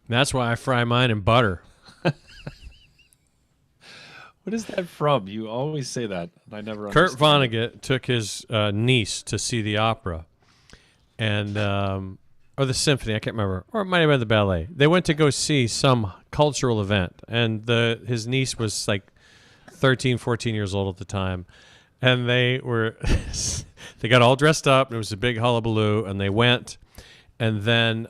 That's why I fry mine in butter. What is that from? You always say that, and I never Kurt understand it. Vonnegut took his niece to see the opera, and or the symphony, I can't remember, or it might have been the ballet. They went to go see some cultural event, and his niece was like 13, 14 years old at the time, and they were they got all dressed up. It was a big hullabaloo, and they went, and then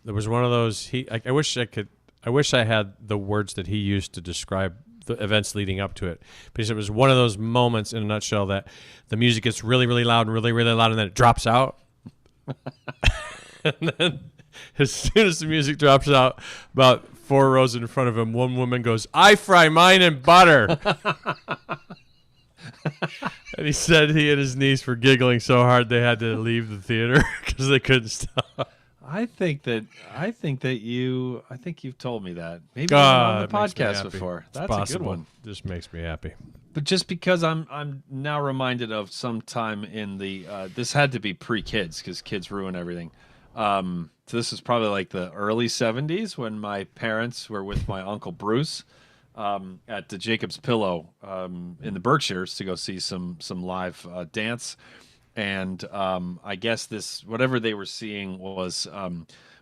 there was one of those. I wish I could. I wish I had the words that he used to describe the events leading up to it, because it was one of those moments in a nutshell that the music gets really, really loud and really, really loud, and then it drops out. And then as soon as the music drops out, about 4 rows in front of him, one woman goes, "I fry mine in butter." And he said he and his niece were giggling so hard they had to leave the theater because they couldn't stop. I think you've told me that. Maybe on the It makes me podcast happy. before. It's That's possible. a good one. Just makes me happy. But just because I'm now reminded of some time in the this had to be pre-kids because kids ruin everything. So this was probably like the early '70s when my parents were with my uncle Bruce at the Jacob's Pillow in the Berkshires to go see some live dance, and I guess this whatever they were seeing was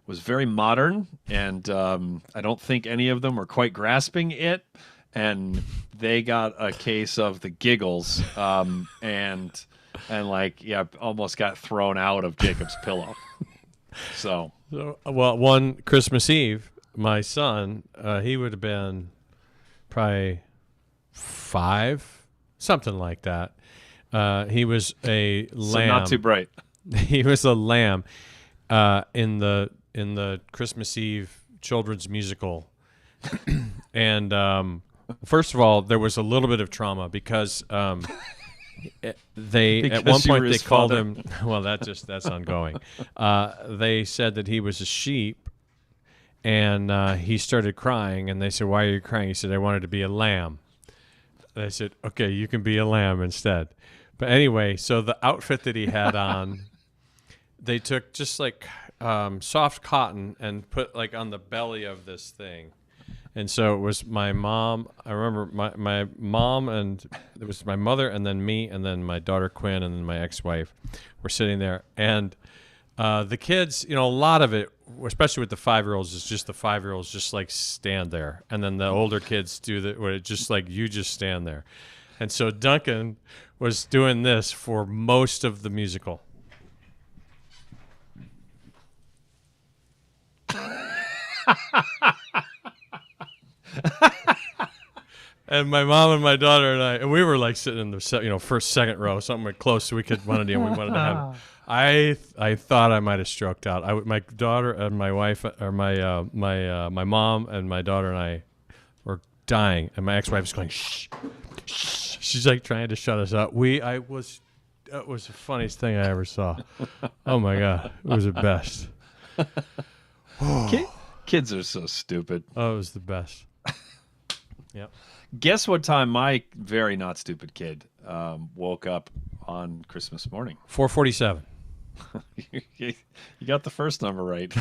very modern, and I don't think any of them were quite grasping it, and they got a case of the giggles, and like almost got thrown out of Jacob's Pillow. So Well, one Christmas Eve, my son, he would have been probably 5, something like that. He was a lamb. not too bright. He was a lamb in the Christmas Eve children's musical. And first of all, there was a little bit of trauma because they at one Because you were point they his called father. him. Well, that's ongoing. They said that he was a sheep, and he started crying. And they said, "Why are you crying?" He said, "I wanted to be a lamb." They said, "Okay, you can be a lamb instead." But anyway, so the outfit that he had on, they took just like soft cotton and put like on the belly of this thing. And so it was my mom. I remember my mom, and it was my mother, and then me, and then my daughter Quinn, and then my ex-wife were sitting there. And the kids, a lot of it, especially with the 5-year-olds, is just the 5-year-olds just like stand there. And then the older kids do that, where it's just like you just stand there. And so Duncan was doing this for most of the musical. And my mom and my daughter and I, and we were like sitting in the first, second row, somewhere close, so we wanted to have. I thought I might have stroked out. My daughter and my wife, or my mom and my daughter and I, were dying, and my ex-wife was going shh, shh. She's like trying to shut us up. That was the funniest thing I ever saw. Oh my god, it was the best. Kids are so stupid. Oh, it was the best. Yep. Guess what time my very not stupid kid woke up on Christmas morning? 4:47. You got the first number right.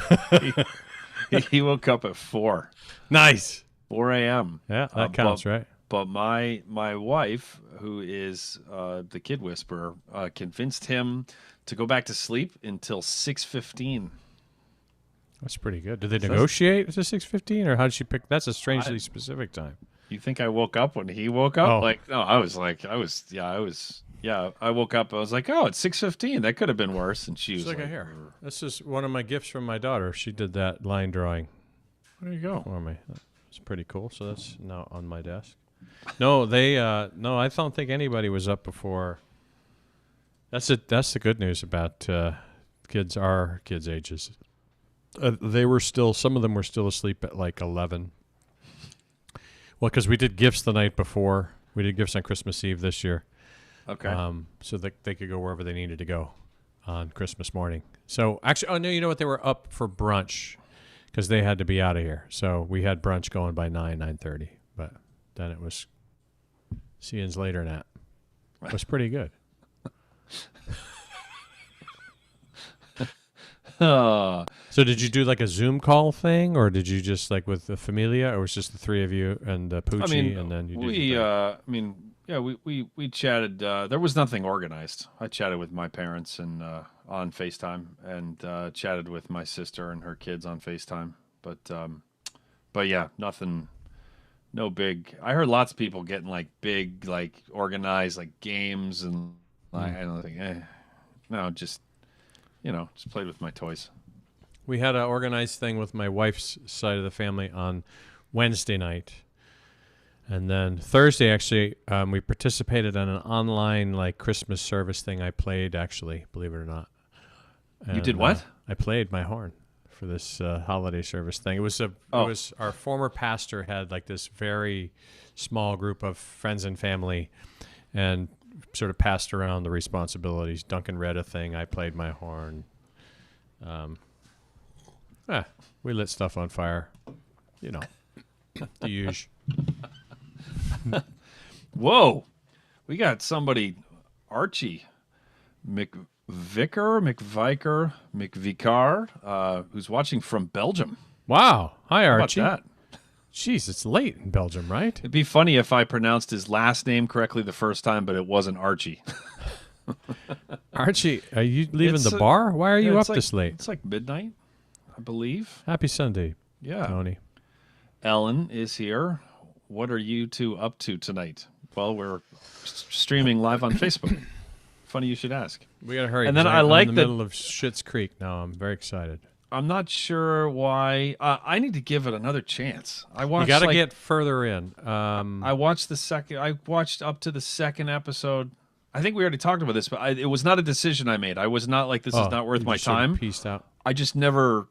He woke up at 4 Nice. a.m. Yeah, that counts, right? But my wife, who is the kid whisperer, convinced him to go back to sleep until 6:15. That's pretty good. Did they negotiate to 6:15, or how did she pick? That's a strangely specific time. You think I woke up when he woke up? Oh. Like, no, I woke up. I was like, oh, it's 6:15. That could have been worse. And she was It's like like, a hair. This is one of my gifts from my daughter. She did that line drawing there you go. for me. It's pretty cool. So that's now on my desk. No, no, I don't think anybody was up before. That's the good news about kids our kids' ages. Some of them were still asleep at like 11. Well, because we did gifts the night before. We did gifts on Christmas Eve this year. Okay. So that they could go wherever they needed to go on Christmas morning. So actually, oh no, you know what? They were up for brunch because they had to be out of here. So we had brunch going by 9:30. But then it was see yous later than that. It was pretty good. Uh, So did you do like a Zoom call thing, or did you just like with the familia, or was just the three of you and Poochie, and then you did your thing? we chatted. There was nothing organized. I chatted with my parents and on FaceTime, and chatted with my sister and her kids on FaceTime. But yeah, nothing. No big. I heard lots of people getting like big, like organized, like games, and I don't think. No, just just played with my toys. We had an organized thing with my wife's side of the family on Wednesday night. And then Thursday, actually, we participated in an online like Christmas service thing. I played, actually, believe it or not. You did what? I played my horn for this holiday service thing. It was our former pastor had like this very small group of friends and family, and sort of passed around the responsibilities. Duncan read a thing. I played my horn. We lit stuff on fire. The usual. Whoa, we got somebody, Archie McVicar, who's watching from Belgium. Wow. Hi, Archie. How about that? Jeez, it's late in Belgium, right? It'd be funny if I pronounced his last name correctly the first time, but it wasn't Archie. Archie, are you leaving the bar? Why are you up this late? It's like midnight, I believe. Happy Sunday, Yeah. Tony. Ellen is here. What are you two up to tonight? Well, we're streaming live on Facebook. Funny you should ask. We gotta hurry. And then I'm like in the middle of Schitt's Creek now. I'm very excited. I'm not sure why. I need to give it another chance. I watched. You got to get further in. I watched the second. I watched up to the second episode. I think we already talked about this, but it was not a decision I made. I was not like, this is not worth my time. Pieced out. I just never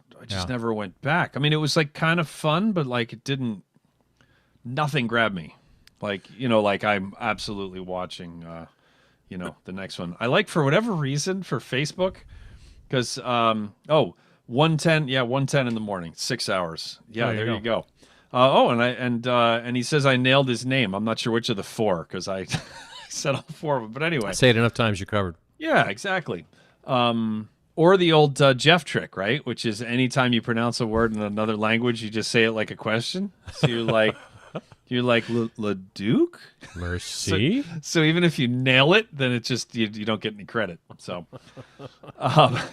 went back. I mean, it was like kind of fun, but like it didn't. Nothing grabbed me. Like like I'm absolutely watching. The next one. I like, for whatever reason, for Facebook, because 1:10, 1:10 in the morning, 6 hours. Yeah, there you go. And he says I nailed his name. I'm not sure which of the four, because I said all four of them. But anyway, Say it enough times, you're covered. yeah, exactly. Or the old Jeff trick, right? Which is anytime you pronounce a word in another language, you just say it like a question. So you're like Leduc? Mercy. So even if you nail it, then it's just you don't get any credit. So I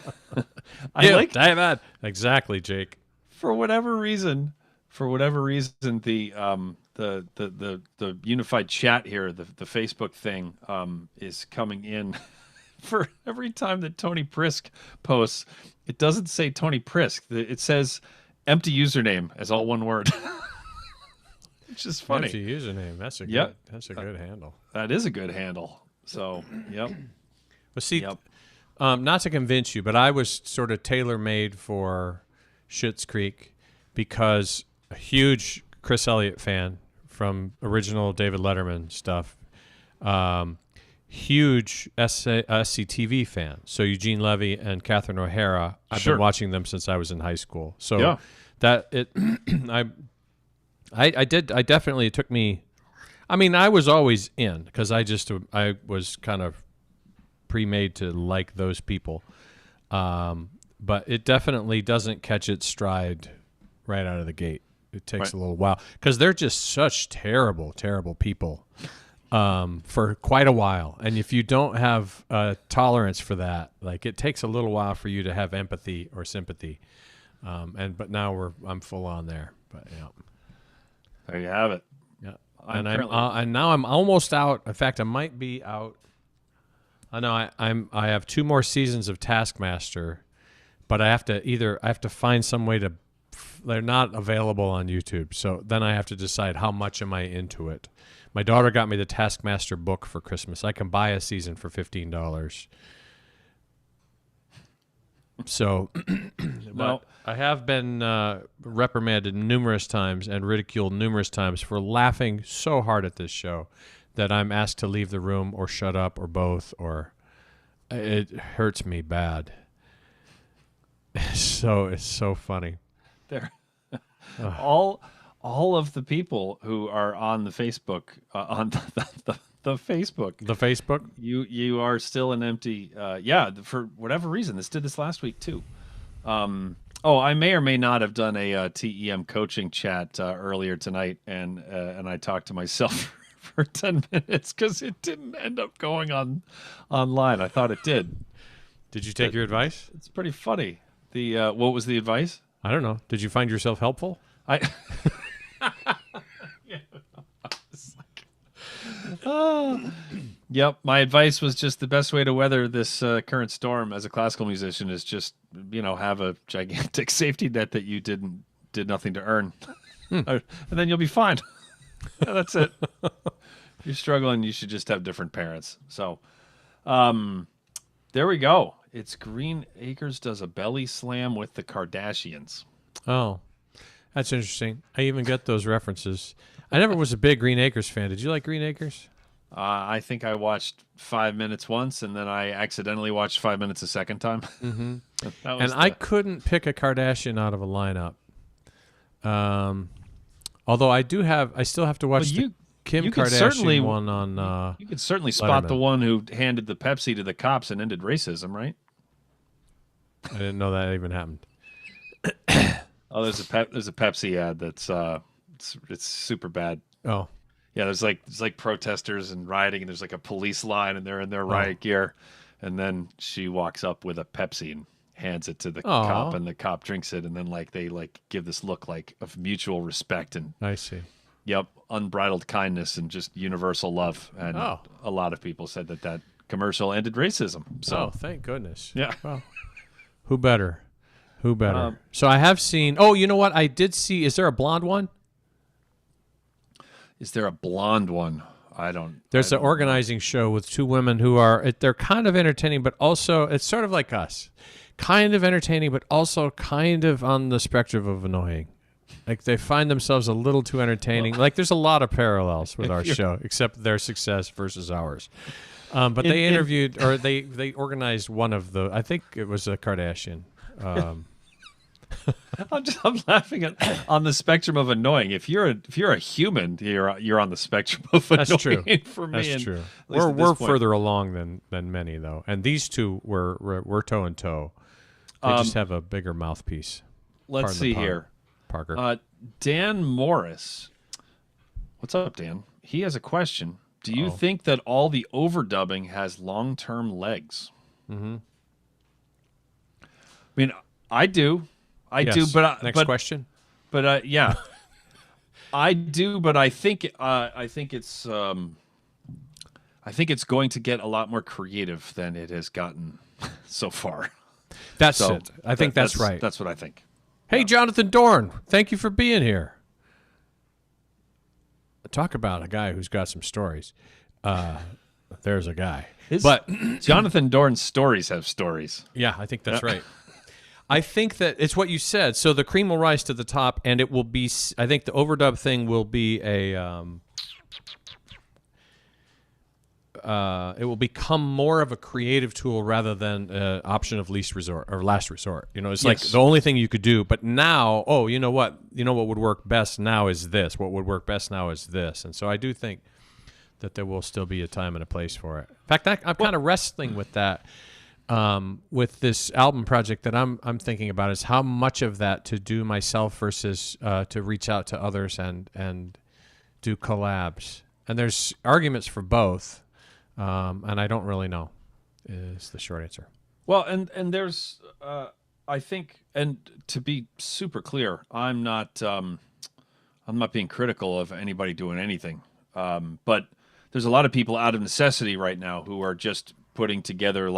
like that. Exactly, Jake. for whatever reason, the unified chat here, the Facebook thing is coming in for every time that Tony Prisk posts. It doesn't say Tony Prisk. It says empty username as all one word. Which is funny. Empty username. That's a good handle. That is a good handle. So, yep. Well, see, not to convince you, but I was sort of tailor-made for Schitt's Creek because a huge Chris Elliott fan from original David Letterman stuff, huge SCTV fan. So Eugene Levy and Catherine O'Hara, I've been watching them since I was in high school. So I definitely, it took me, I mean, I was always in because I was kind of pre-made to like those people. But it definitely doesn't catch its stride right out of the gate. It takes a little while because they're just such terrible, terrible people for quite a while. And if you don't have tolerance for that, like it takes a little while for you to have empathy or sympathy. But now I'm full on there. But yeah. There you have it. Yeah, and now I'm almost out. In fact, I might be out. I know I have 2 more seasons of Taskmaster, but I have to find some way to. They're not available on YouTube, so then I have to decide how much am I into it. My daughter got me the Taskmaster book for Christmas. I can buy a season for $15. So, well, I have been reprimanded numerous times and ridiculed numerous times for laughing so hard at this show that I'm asked to leave the room or shut up or both, or it hurts me bad. So it's so funny. There, all of the people who are on the Facebook on the Facebook. You are still an empty. For whatever reason, this did this last week too. Oh, I may or may not have done a TEM coaching chat earlier tonight, and I talked to myself for 10 minutes because it didn't end up going online. I thought it did. Did you take your advice? It's pretty funny. The what was the advice? I don't know. Did you find yourself helpful? I. Yep, my advice was just the best way to weather this current storm as a classical musician is just, have a gigantic safety net that you did nothing to earn, and then you'll be fine. Yeah, that's it. If you're struggling, you should just have different parents. So, there we go. It's Green Acres does a belly slam with the Kardashians. Oh, that's interesting. I even get those references. I never was a big Green Acres fan. Did you like Green Acres? I think I watched 5 minutes once, and then I accidentally watched 5 minutes a second time. Mm-hmm. I couldn't pick a Kardashian out of a lineup. Although I still have to watch the Kim Kardashian one on. You could certainly spot the one who handed the Pepsi to the cops and ended racism, right? I didn't know that even happened. Oh, there's a Pepsi ad that's it's super bad. Oh. Yeah, there's like protesters and rioting, and there's like a police line, and they're in their riot gear, and then she walks up with a Pepsi and hands it to the cop, and the cop drinks it, and then they give this look of mutual respect and I see. Yep, unbridled kindness and just universal love, and a lot of people said that commercial ended racism. So thank goodness. Yeah. Well, who better? Who better? So I have seen. Oh, you know what? I did see. Is there a blonde one? Is there a blonde one? There's an organizing show with two women who they're kind of entertaining, but also it's sort of like us. Kind of entertaining, but also kind of on the spectrum of annoying. Like they find themselves a little too entertaining. Like there's a lot of parallels with our show, except their success versus ours. But they interviewed, or they organized one of I think it was a Kardashian. I'm laughing on the spectrum of annoying. If you're a human, you're on the spectrum of annoying. That's true. For me, that's true. We're further along than many though, and these two were toe and toe. They just have a bigger mouthpiece. Let's see here, Parker. Dan Morris. What's up, Dan? He has a question. Do you think that all the overdubbing has long-term legs? Mm-hmm. I mean, I do. I do, but next question. But yeah, I do, but I think it's going to get a lot more creative than it has gotten so far. That's it. I think that's right. That's what I think. Hey, Jonathan Dorn, thank you for being here. Talk about a guy who's got some stories. There's a guy. But Jonathan Dorn's stories have stories. Yeah, I think that's right. I think that it's what you said. So the cream will rise to the top, and it will be. I think the overdub thing will be it will become more of a creative tool rather than an option of least resort or last resort. It's like the only thing you could do. But now, you know what? What would work best now is this. What would work best now is this. And so I do think that there will still be a time and a place for it. In fact, I'm kind of wrestling with that. With this album project that I'm thinking about is how much of that to do myself versus to reach out to others and do collabs. And there's arguments for both, and I don't really know is the short answer. Well, and there's I think, and to be super clear, I'm not being critical of anybody doing anything, but there's a lot of people out of necessity right now who are just putting together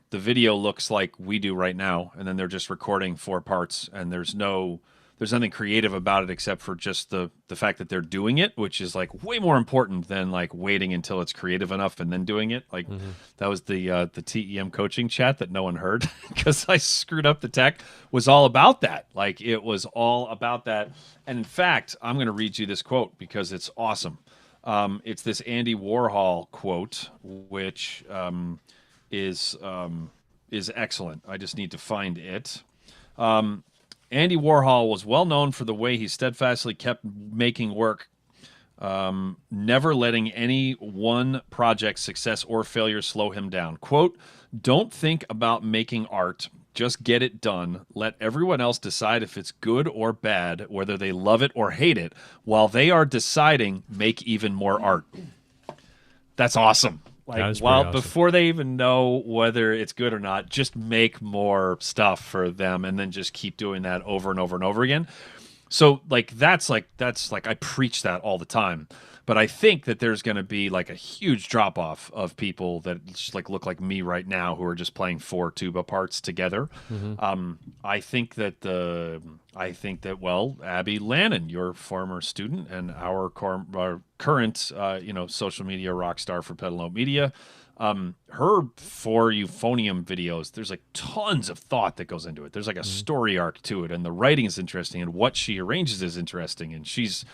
the video looks like we do right now, and then they're just recording 4 parts, and there's nothing creative about it except for just the fact that they're doing it, which is way more important than waiting until it's creative enough and then doing it. That was the TEM coaching chat that no one heard because I screwed up the tech. Was all about that. It was all about that. And in fact, I'm going to read you this quote because it's awesome. It's this Andy Warhol quote, which is excellent. I just need to find it. Andy Warhol was well known for the way he steadfastly kept making work, never letting any one project's success or failure slow him down. Quote, "Don't think about making art. Just get it done. Let everyone else decide if it's good or bad, whether they love it or hate it. While they are deciding, make even more art. That's awesome. Like, while awesome. Before they even know whether it's good or not, just make more stuff for them, and then just keep doing that over and over and over again. So that's like I preach that all the time. But I think that there's going to be like a huge drop off of people that just like look like me right now, who are just playing 4 tuba parts together. I think that well, Abby Lannon, your former student and our current social media rock star for Pedal Note Media, her 4 euphonium videos, there's like tons of thought that goes into it. There's like a story arc to it, and the writing is interesting, and what she arranges is interesting, and she's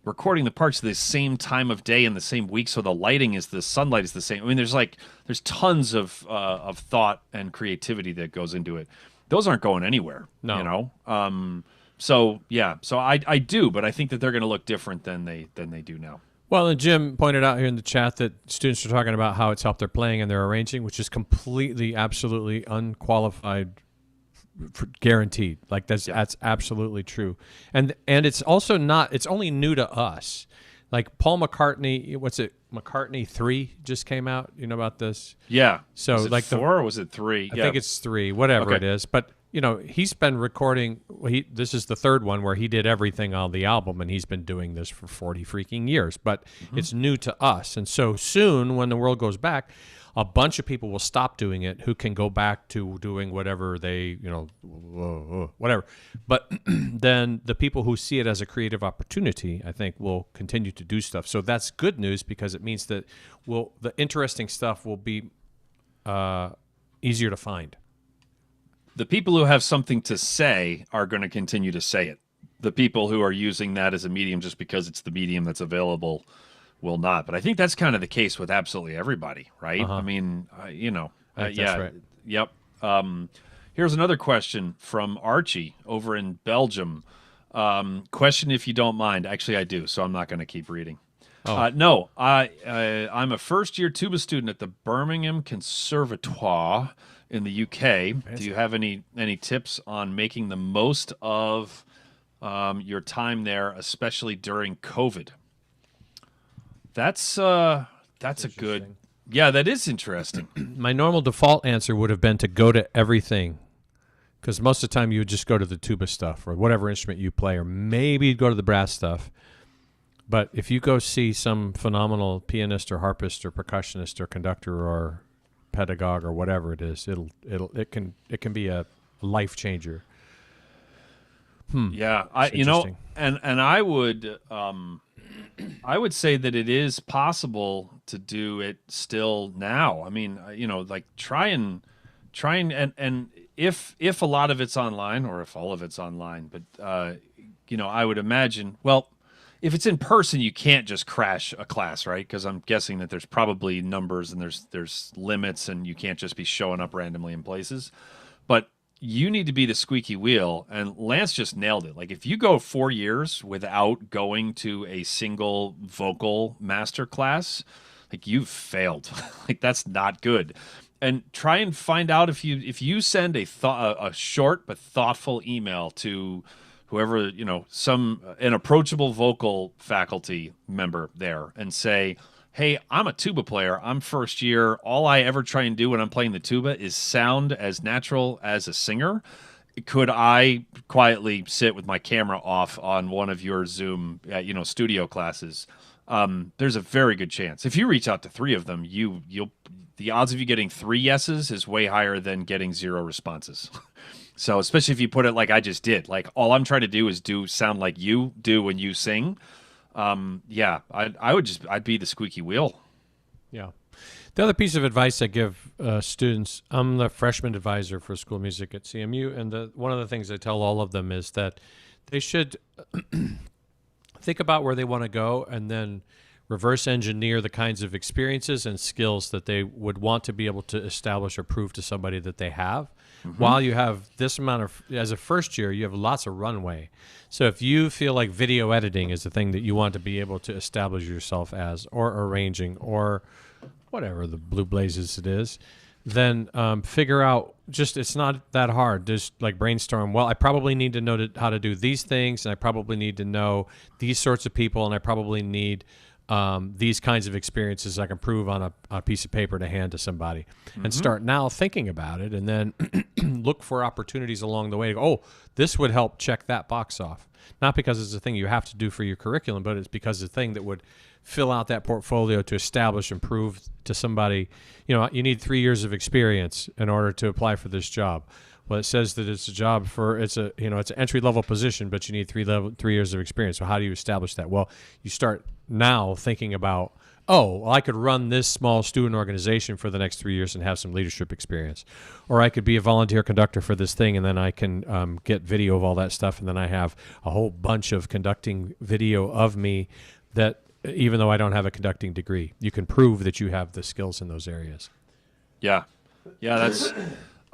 recording the parts at the same time of day in the same week, so the sunlight is the same. I mean, there's tons of thought and creativity that goes into it. Those aren't going anywhere. No. You know. So I do, but I think that they're going to look different than they do now. Well, and Jim pointed out here in the chat that students are talking about how it's helped their playing and their arranging, which is completely, absolutely unqualified, guaranteed. Like that's absolutely true. And it's also not, it's only new to us. Like Paul McCartney, McCartney 3 just came out. You know about this? Yeah. So was it like 4 or was it 3? I think it's 3, whatever it is. But he's been recording. This is the 3rd one where he did everything on the album, and he's been doing this for 40 freaking years. But it's new to us, and so soon, when the world goes back, a bunch of people will stop doing it who can go back to doing whatever they, whatever. But then the people who see it as a creative opportunity, I think, will continue to do stuff. So that's good news, because it means that the interesting stuff will be easier to find. The people who have something to say are going to continue to say it. The people who are using that as a medium just because it's the medium that's available will not. But I think that's kind of the case with absolutely everybody, right? I mean, That's right. Yep. Here's another question from Archie over in Belgium. Question, if you don't mind. Actually, I do, so I'm not going to keep reading. No, I'm a first-year tuba student at the Birmingham Conservatoire in the UK. Do you have any tips on making the most of your time there, especially during COVID? That's a good. Yeah, that is interesting. My normal default answer would have been to go to everything, because most of the time you would just go to the tuba stuff or whatever instrument you play, or maybe you'd go to the brass stuff. But if you go see some phenomenal pianist or harpist or percussionist or conductor or pedagogue or whatever it is, it can be a life changer. Yeah, I would say that it is possible to do it still now. I mean, like try and if a lot of it's online, or if all of it's online, but I would imagine, well, if it's in person, you can't just crash a class, right? Because I'm guessing that there's probably numbers and there's limits, and you can't just be showing up randomly in places. But you need to be the squeaky wheel, and Lance just nailed it. Like, if you go 4 years without going to a single vocal master class, like, you've failed. Like, that's not good. And try and find out if you send a short but thoughtful email to whoever, an approachable vocal faculty member there, and say, hey, I'm a tuba player. I'm first year. All I ever try and do when I'm playing the tuba is sound as natural as a singer. Could I quietly sit with my camera off on one of your Zoom, studio classes? There's a very good chance. If you reach out to 3 of them, the odds of you getting 3 yeses is way higher than getting 0 responses. So especially if you put it like I just did, like all I'm trying to do is sound like you do when you sing. I'd be the squeaky wheel. Yeah. The other piece of advice I give students, I'm the freshman advisor for school music at CMU, and one of the things I tell all of them is that they should think about where they want to go, and then reverse engineer the kinds of experiences and skills that they would want to be able to establish or prove to somebody that they have. While you have this amount of, as a first year, you have lots of runway. So if you feel like video editing is the thing that you want to be able to establish yourself as, or arranging, or whatever the blue blazes it is, then figure out, just, it's not that hard. Just like brainstorm, well, I probably need to know how to do these things, and I probably need to know these sorts of people, and I probably need these kinds of experiences I can prove on a piece of paper to hand to somebody, and start now thinking about it, and then look for opportunities along the way to go, oh, this would help check that box off. Not because it's a thing you have to do for your curriculum, but it's because it's a thing that would fill out that portfolio to establish and prove to somebody, you need 3 years of experience in order to apply for this job. Well, it says that it's a job it's an entry level position, but you need 3 years of experience. So how do you establish that? Well, you start now thinking about, oh, well, I could run this small student organization for the next 3 years and have some leadership experience. Or I could be a volunteer conductor for this thing, and then I can get video of all that stuff, and then I have a whole bunch of conducting video of me that, even though I don't have a conducting degree, you can prove that you have the skills in those areas. Yeah.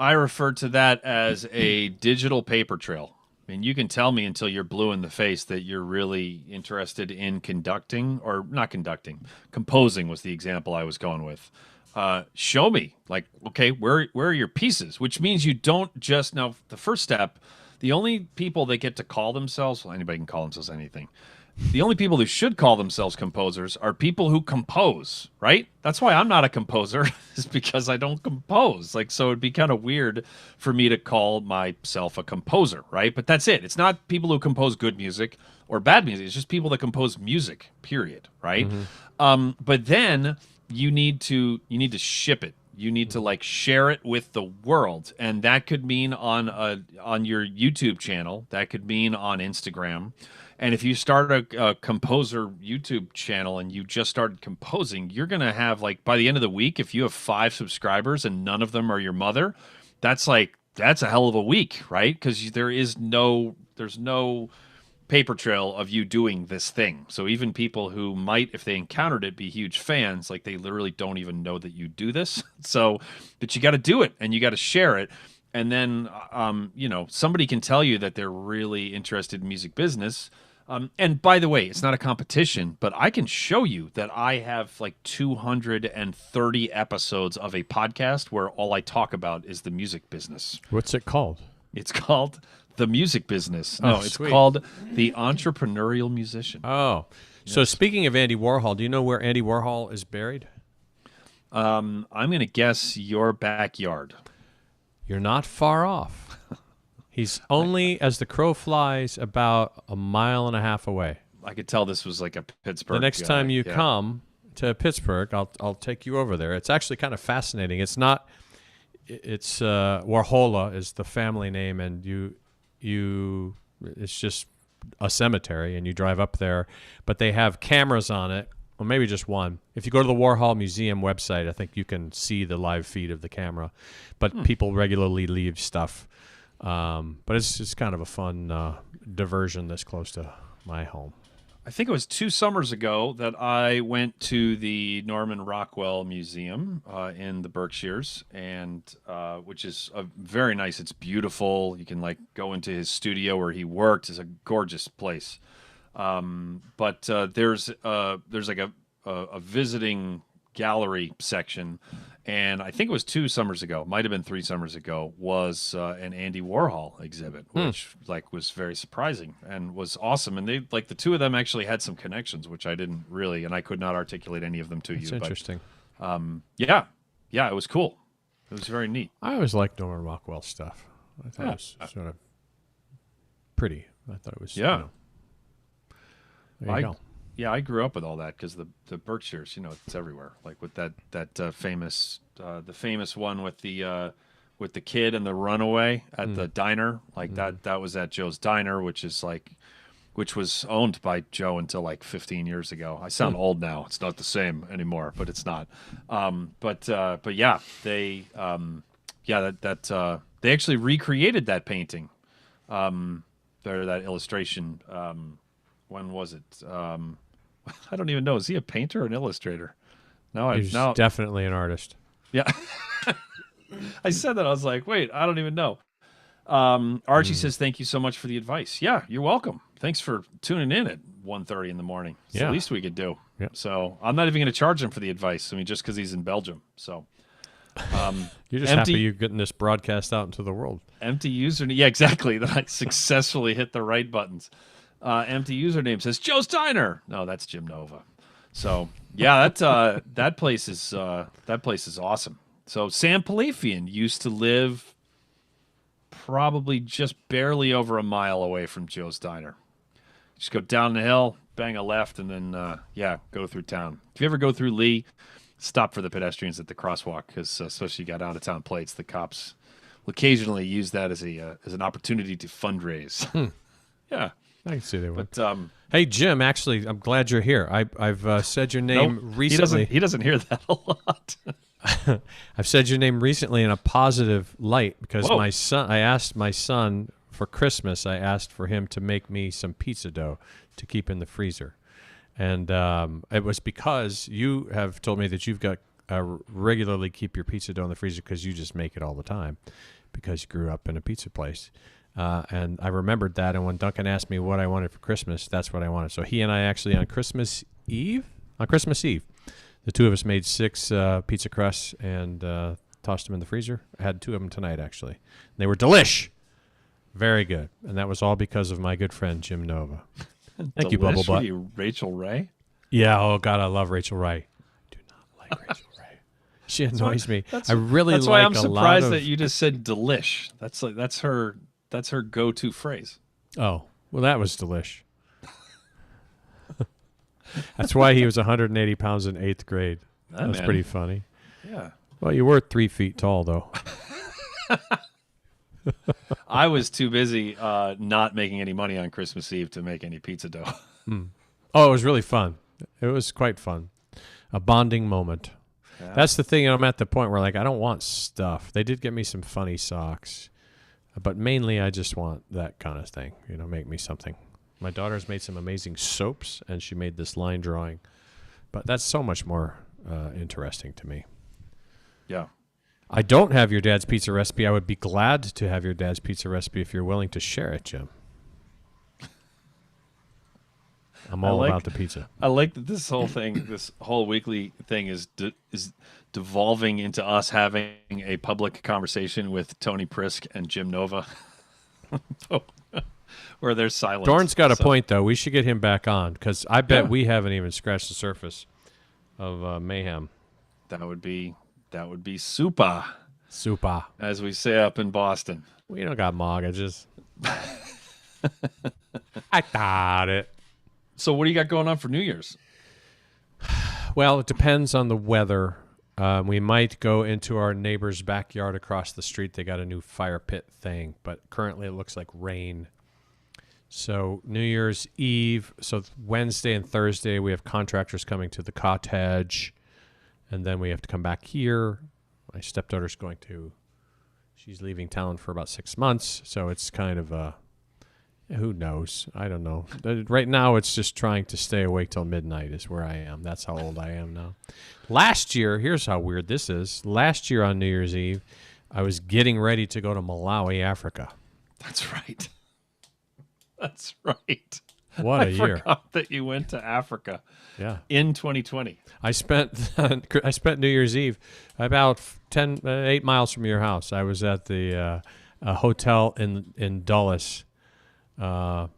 I refer to that as a digital paper trail. I mean, you can tell me until you're blue in the face that you're really interested in conducting, or not conducting. Composing was the example I was going with. Show me, like, okay, where are your pieces? Which means you don't just, now, the first step, the only people that get to call themselves, well, anybody can call themselves anything. The only people who should call themselves composers are people who compose, right? That's why I'm not a composer, is because I don't compose. Like, so it'd be kind of weird for me to call myself a composer, right? But that's it. It's not people who compose good music or bad music. It's just people that compose music, period, right? But then you need to ship it. You need to share it with the world, and that could mean on your YouTube channel. That could mean on Instagram. And if you start a composer YouTube channel and you just started composing, you're going to have, by the end of the week, if you have 5 subscribers and none of them are your mother, that's a hell of a week, right? Because there's no paper trail of you doing this thing. So even people who might, if they encountered it, be huge fans, they literally don't even know that you do this. So, but you got to do it, and you got to share it. And then, somebody can tell you that they're really interested in music business. And by the way, it's not a competition, but I can show you that I have 230 episodes of a podcast where all I talk about is the music business. What's it called? It's called The Music Business. No, it's called The Entrepreneurial Musician. Oh, yes. So speaking of Andy Warhol, do you know where Andy Warhol is buried? I'm going to guess your backyard. You're not far off. He's only, as the crow flies, about 1.5 miles away. I could tell this was a Pittsburgh. The next time you come to Pittsburgh, I'll take you over there. It's actually kind of fascinating. It's Warhola is the family name, and it's just a cemetery, and you drive up there. But they have cameras on it, or maybe just one. If you go to the Warhol Museum website, I think you can see the live feed of the camera. But people regularly leave stuff. But it's kind of a fun diversion this close to my home. I think it was 2 summers ago that I went to the Norman Rockwell Museum in the Berkshires, and which is very nice. It's beautiful. You can go into his studio where he worked. It's a gorgeous place. But there's a visiting gallery section. And I think it was 2 summers ago, might have been 3 summers ago, was an Andy Warhol exhibit, which was very surprising and was awesome. And they the 2 of them actually had some connections, which I didn't really, and I could not articulate any of them to you. It's interesting. But, yeah, it was cool. It was very neat. I always liked Norman Rockwell stuff. I thought it was sort of pretty. I thought it was there you go. Yeah, I grew up with all that because the Berkshires, it's everywhere. With that famous the famous one with the kid and the runaway at the diner, that was at Joe's Diner, which was owned by Joe until 15 years ago. I sound old now. It's not the same anymore, but it's not. But yeah, they they actually recreated that painting, that illustration. When was it? I don't even know. Is he a painter or an illustrator? He's definitely an artist. Yeah. I said that. I was like, wait, I don't even know. Archie says, thank you so much for the advice. Yeah, you're welcome. Thanks for tuning in at 1:30 in the morning. It's the least we could do. Yeah. So I'm not even going to charge him for the advice. Just because he's in Belgium. So You're just happy you're getting this broadcast out into the world. Empty username. Yeah, exactly. That I successfully hit the right buttons. Empty username says Joe Steiner. No, that's Jim Nova. So yeah, that place is awesome. So Sam Palafian used to live probably just barely over a mile away from Joe's Diner. Just go down the hill, bang a left, and then go through town. If you ever go through Lee, stop for the pedestrians at the crosswalk, because especially you got out of town plates, the cops will occasionally use that as an opportunity to fundraise. Yeah, I can see they would. But hey, Jim, actually, I'm glad you're here. I've said your name recently. He doesn't hear that a lot. I've said your name recently in a positive light because I asked my son for Christmas. I asked for him to make me some pizza dough to keep in the freezer, and it was because you have told me that you've got regularly keep your pizza dough in the freezer because you just make it all the time because you grew up in a pizza place. And I remembered that, and when Duncan asked me what I wanted for Christmas, that's what I wanted. So he and I actually on Christmas Eve, the two of us made 6 pizza crusts and tossed them in the freezer. I had 2 of them tonight, actually. And they were delish. Very good. And that was all because of my good friend, Jim Nova. Thank you, Bubble Butt. Rachel Ray? Yeah, oh, God, I love Rachel Ray. I do not like Rachel Ray. She annoys me. I really like a lot of... That's why I'm surprised that you just said delish. That's her go-to phrase. Oh, well, that was delish. That's why he was 180 pounds in 8th grade. That was pretty funny. Yeah. Well, you were 3 feet tall, though. I was too busy not making any money on Christmas Eve to make any pizza dough. Oh, it was really fun. It was quite fun. A bonding moment. Yeah. That's the thing. I'm at the point where, like, I don't want stuff. They did get me some funny socks. But mainly, I just want that kind of thing. Make me something. My daughter's made some amazing soaps, and she made this line drawing. But that's so much more interesting to me. Yeah. I don't have your dad's pizza recipe. I would be glad to have your dad's pizza recipe if you're willing to share it, Jim. I'm all about the pizza. I like that this whole thing, this whole weekly thing is devolving into us having a public conversation with Tony Prisk and Jim Nova. Where there's silence. Dorn's got a point, though. We should get him back on because I bet we haven't even scratched the surface of mayhem. That would be super. Super. As we say up in Boston. We don't got mortgages. I thought it. So what do you got going on for New Year's? Well, it depends on the weather. We might go into our neighbor's backyard across the street. They got a new fire pit thing, but currently it looks like rain. So New Year's Eve, so Wednesday and Thursday, we have contractors coming to the cottage, and then we have to come back here. My stepdaughter's she's leaving town for about 6 months, so it's kind of who knows? I don't know. Right now, it's just trying to stay awake till midnight is where I am. That's how old I am now. Last year, here's how weird this is. Last year on New Year's Eve, I was getting ready to go to Malawi, Africa. That's right. That's right. What a year. I forgot that you went to Africa. Yeah. In 2020. I spent New Year's Eve about 8 miles from your house. I was at the hotel in Dulles. I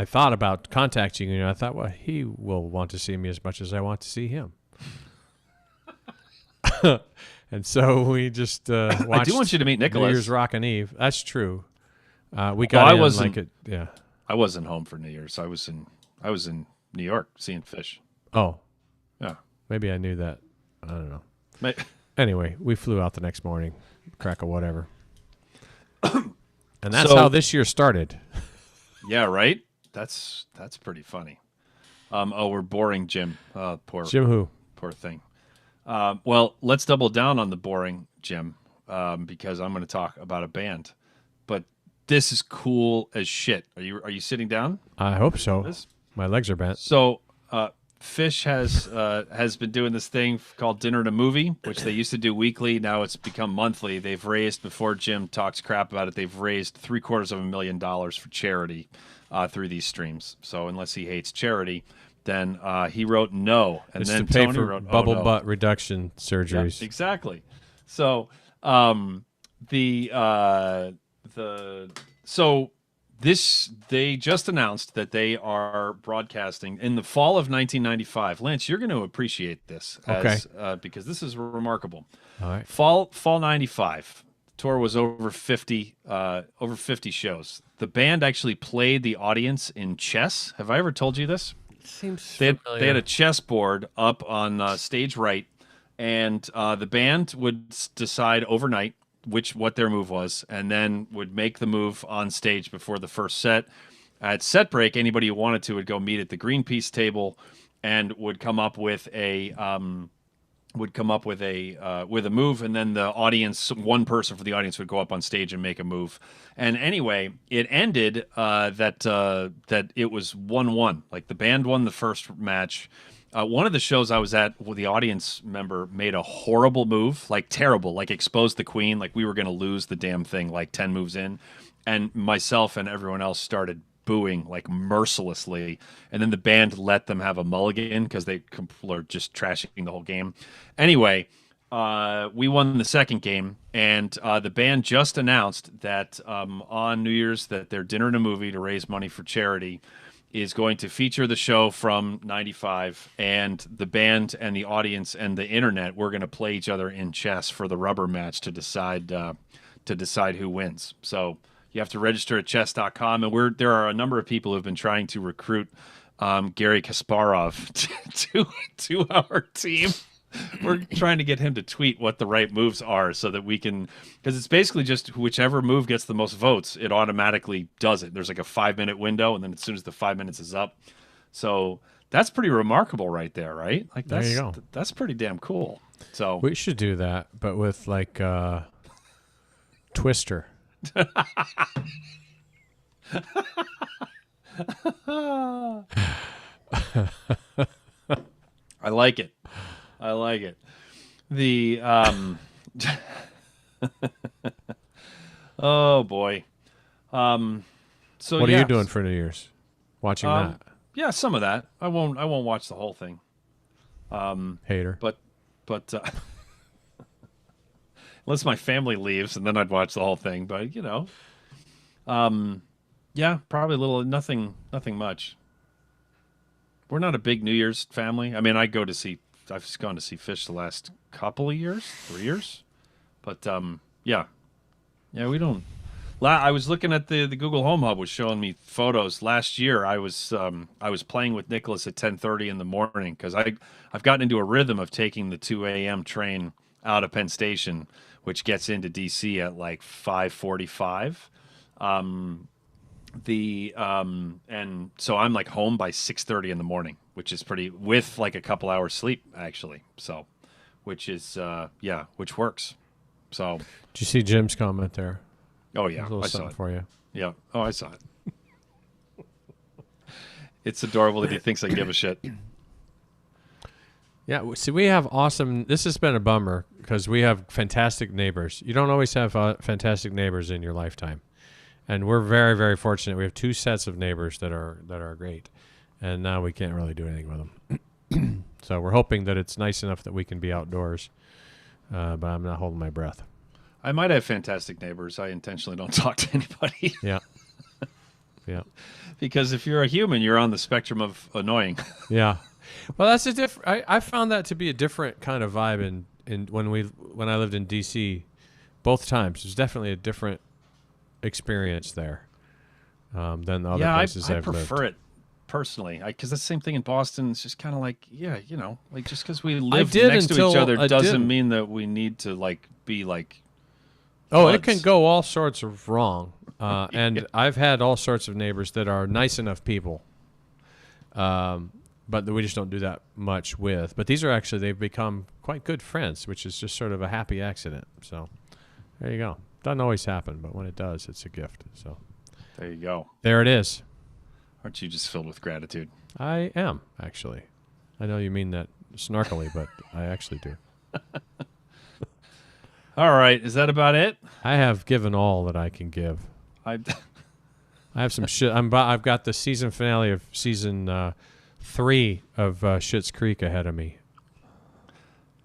thought about contacting you. I thought, well, he will want to see me as much as I want to see him. And so we just watched I do want you to meet Nicholas. New Year's Rockin' Eve. That's true. We got in like it. Yeah. I wasn't home for New Year's. I was in New York seeing Fish. Oh. Yeah. Maybe I knew that. I don't know. Anyway, we flew out the next morning. Crack of whatever. And that's how this year started. Yeah, right? That's pretty funny. We're boring Jim. Poor Jim who? Poor thing. Well, let's double down on the boring Jim because I'm going to talk about a band. But this is cool as shit. Are you sitting down? I hope so. My legs are bent. So Fish has been doing this thing called Dinner and a Movie, which they used to do weekly. Now it's become monthly. They've raised, before Jim talks crap about it, they've raised $750,000 for charity through these streams. So unless he hates charity, then he wrote no, and It's then to pay Tony for wrote bubble no. butt reduction surgeries. Yeah, exactly. So they just announced that they are broadcasting in the fall of 1995. Lance, you're going to appreciate this because this is remarkable. All right. Fall 95. Tour was over 50 shows. The band actually played the audience in chess. Have I ever told you this? Seems They familiar. had a chessboard up on stage right, and the band would decide overnight what their move was, and then would make the move on stage before the first set. At set break, anybody who wanted to would go meet at the green piece table, and would come up with a move, and then the audience, one person for the audience, would go up on stage and make a move. And anyway, it ended that it was 1-1. Like the band won the first match. One of the shows I was at, the audience member made a horrible move, like terrible, like exposed the queen, like we were going to lose the damn thing, like 10 moves in. And myself and everyone else started booing like mercilessly, and then the band let them have a mulligan because they were just trashing the whole game. Anyway, we won the second game, and the band just announced that on New Year's that their dinner and a movie to raise money for charity is going to feature the show from 95, and the band and the audience and the internet, we're going to play each other in chess for the rubber match to decide who wins. So you have to register at chess.com, and there are a number of people who have been trying to recruit Gary Kasparov to our team. We're trying to get him to tweet what the right moves are so that we can, because it's basically just whichever move gets the most votes, it automatically does it. There's like a 5-minute window, and then as soon as the 5 minutes is up. So that's pretty remarkable right there, right? Like there you go. That's pretty damn cool. So We should do that, but with like Twister. I like it. The oh boy. So What are you doing for New Year's? Watching that? Yeah, some of that. I won't watch the whole thing. Hater. But unless my family leaves, and then I'd watch the whole thing. But yeah, probably nothing much. We're not a big New Year's family. I mean, I've gone to see Fish the last couple of years, 3 years, but yeah, we don't. I was looking at the Google Home Hub was showing me photos last year. I was playing with Nicholas at 10:30 in the morning because I've gotten into a rhythm of taking the 2 a.m. train out of Penn Station, which gets into DC at like 5:45. And so I'm like home by 6:30 in the morning, which is pretty, with like a couple hours sleep actually. So, which works. So, did you see Jim's comment there? Oh yeah, I saw it for you. Yeah. Oh, I saw it. It's adorable that he thinks I give a shit. Yeah, see, we have awesome. This has been a bummer because we have fantastic neighbors. You don't always have fantastic neighbors in your lifetime. And we're very, very fortunate. We have 2 sets of neighbors that are great, and now we can't really do anything with them. So we're hoping that it's nice enough that we can be outdoors, but I'm not holding my breath. I might have fantastic neighbors. I intentionally don't talk to anybody. Yeah. Yeah. Because if you're a human, you're on the spectrum of annoying. Yeah. Well, that's a different. I found that to be a different kind of vibe when I lived in D.C. Both times. There's definitely a different experience there than the other places I've lived. I prefer it personally because that's the same thing in Boston. It's just kind of like, like just because we live next to each other doesn't mean that we need to like be like buds. It can go all sorts of wrong, and I've had all sorts of neighbors that are nice enough people, but we just don't do that much with. But these are actually, they've become quite good friends, which is just sort of a happy accident. So there you go. Doesn't always happen, but when it does, it's a gift. So there you go. There it is. Aren't you just filled with gratitude? I am, actually. I know you mean that snarkily, but I actually do. All right. Is that about it? I have given all that I can give. I have some shit. I've got the season finale of season 3 of Schitt's Creek ahead of me.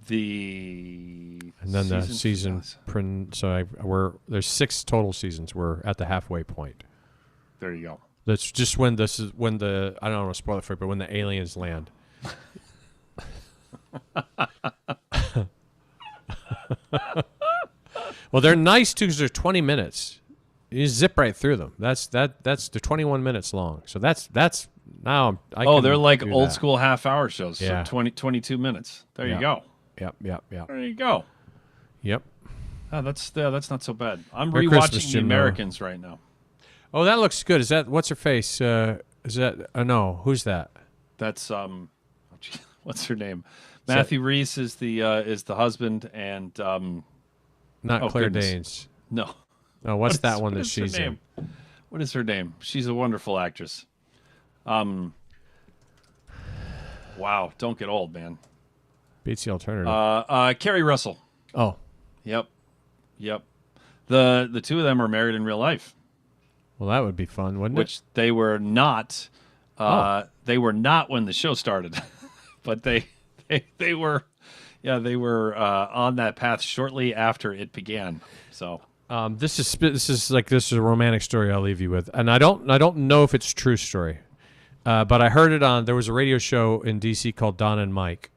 And then the season. There's 6 total seasons. We're at the halfway point. There you go. That's just when I don't want to spoil it for you, but when the aliens land. Well, they're nice too because they're 20 minutes. You zip right through them. That's they're 21 minutes long. So that's now. They're like old school half-hour shows. Yeah. So 22 minutes. There you go. Yep. There you go. Yep. Oh, that's not so bad. I'm Merry rewatching Christmas, The Americans right now. Oh, that looks good. Is that what's her face? Is that no? Who's that? That's what's her name? Matthew Rhys is the husband, and not Claire goodness. Danes. No. Oh, what's that one that she's in? What is her name? She's a wonderful actress. Wow, don't get old, man. Beats the alternative. Carrie Russell. Oh. Yep. The two of them are married in real life. Well, that would be fun, wouldn't it? Which they were not. They were not when the show started, but they were. Yeah, they were on that path shortly after it began. So this is a romantic story I'll leave you with, and I don't know if it's a true story, but I heard it on. There was a radio show in DC called Don and Mike,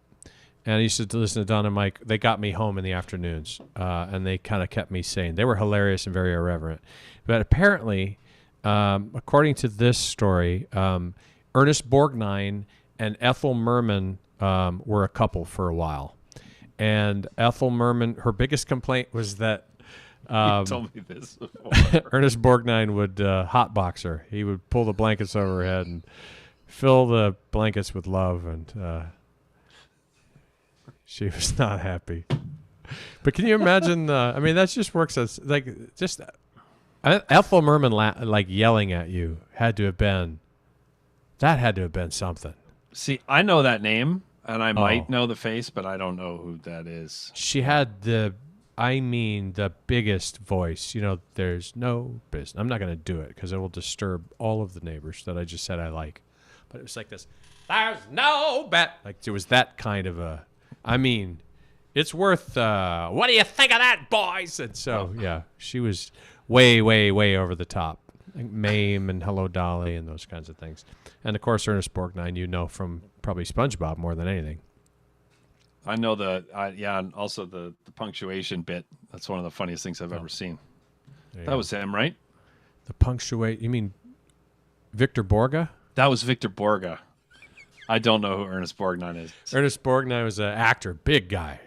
and I used to listen to Don and Mike. They got me home in the afternoons, and they kind of kept me sane. They were hilarious and very irreverent, but apparently, according to this story, Ernest Borgnine and Ethel Merman were a couple for a while. And Ethel Merman, her biggest complaint was that you told me this before. Ernest Borgnine would hotbox her. He would pull the blankets over her head and fill the blankets with love, and she was not happy. But can you imagine? That just works as Ethel Merman yelling at you had to have been something. See, I know that name. And I might know the face, but I don't know who that is. She had the biggest voice. There's no business. I'm not going to do it because it will disturb all of the neighbors that I just said I like. But it was like this. There's no bet. Like it was that kind of a. It's worth. What do you think of that, boys? And so yeah, she was way, way, way over the top. Like Mame and Hello Dolly and those kinds of things. And of course, Ernest Borgnine, from probably SpongeBob more than anything. I know and also the punctuation bit. That's one of the funniest things I've ever seen. That was him, right? The punctuate. You mean Victor Borga? That was Victor Borga. I don't know who Ernest Borgnine is. Ernest Borgnine was an actor, big guy.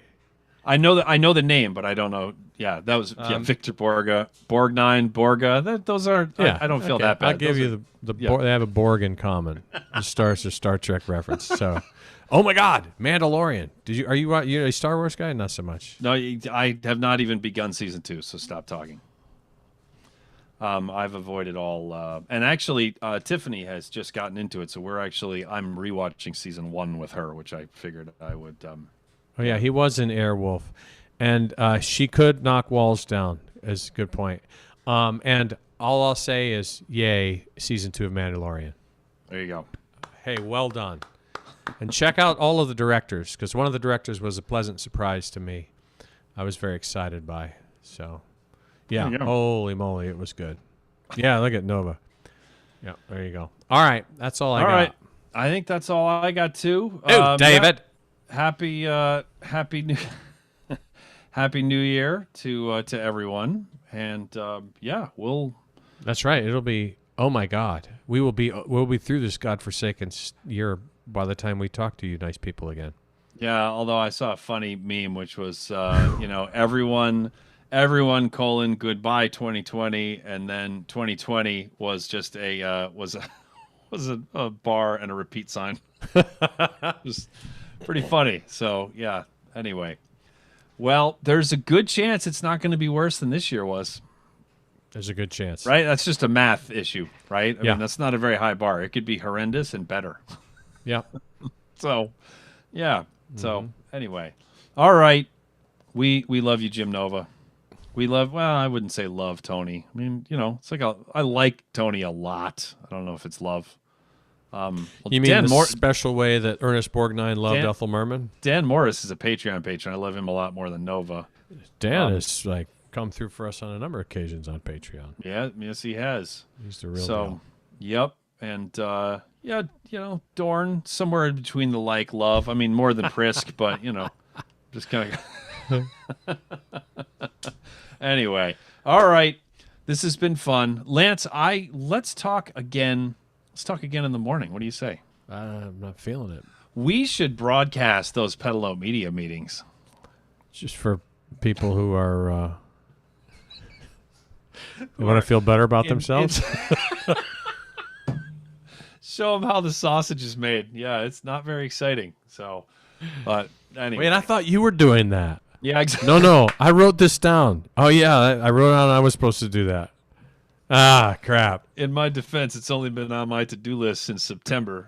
I know the name, but I don't know. Yeah, that was Victor Borga, Borga. Those are. I don't feel that bad. I'll give you the they have a Borg in common. The stars a Star Trek reference. So, oh my God, Mandalorian. Are you a Star Wars guy? Not so much. No, I have not even begun season 2, so stop talking. I've avoided all, and actually, Tiffany has just gotten into it, so I'm rewatching season 1 with her, which I figured I would. Oh yeah, he was in Airwolf, and she could knock walls down. Is a good point. And all I'll say is, yay, season 2 of Mandalorian. There you go. Hey, well done. And check out all of the directors, because one of the directors was a pleasant surprise to me. I was very excited by. So, yeah, holy moly, it was good. Yeah, look at Nova. Yeah, there you go. All right, that's all I got. All right, I think that's all I got too. Oh, David. Happy New Year to everyone, and we'll. That's right. It'll be. Oh my God, we'll be through this godforsaken year by the time we talk to you, nice people again. Yeah, although I saw a funny meme, which was everyone goodbye 2020, and then 2020 was just a bar and a repeat sign. Just pretty funny. So yeah. Anyway, well, there's a good chance it's not going to be worse than this year was. There's a good chance, right? That's just a math issue, right? I mean, that's not a very high bar. It could be horrendous and better. Yeah. So, yeah. So anyway, all right. We love you, Jim Nova. I wouldn't say love Tony. I mean, it's like I like Tony a lot. I don't know if it's love. You mean Dan the Mor- special way that Ernest Borgnine loved Ethel Merman? Dan Morris is a Patreon patron. I love him a lot more than Nova. Dan has come through for us on a number of occasions on Patreon. Yeah, yes, he has. He's the real deal. Yep, and Dorn somewhere in between the love. I mean, more than Prisk, but just kind of. Anyway, all right. This has been fun, Lance. Let's talk again. Let's talk again in the morning. What do you say? I'm not feeling it. We should broadcast those Pedalo Media meetings. Just for people who are who want to feel better about themselves. Show them how the sausage is made. Yeah, it's not very exciting. So, but anyway. Wait, I thought you were doing that. Yeah, exactly. No, I wrote this down. Oh yeah, I wrote down I was supposed to do that. Ah, crap. In my defense, it's only been on my to-do list since September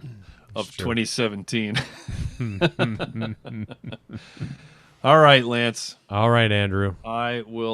of 2017. All right, Lance. All right, Andrew. I will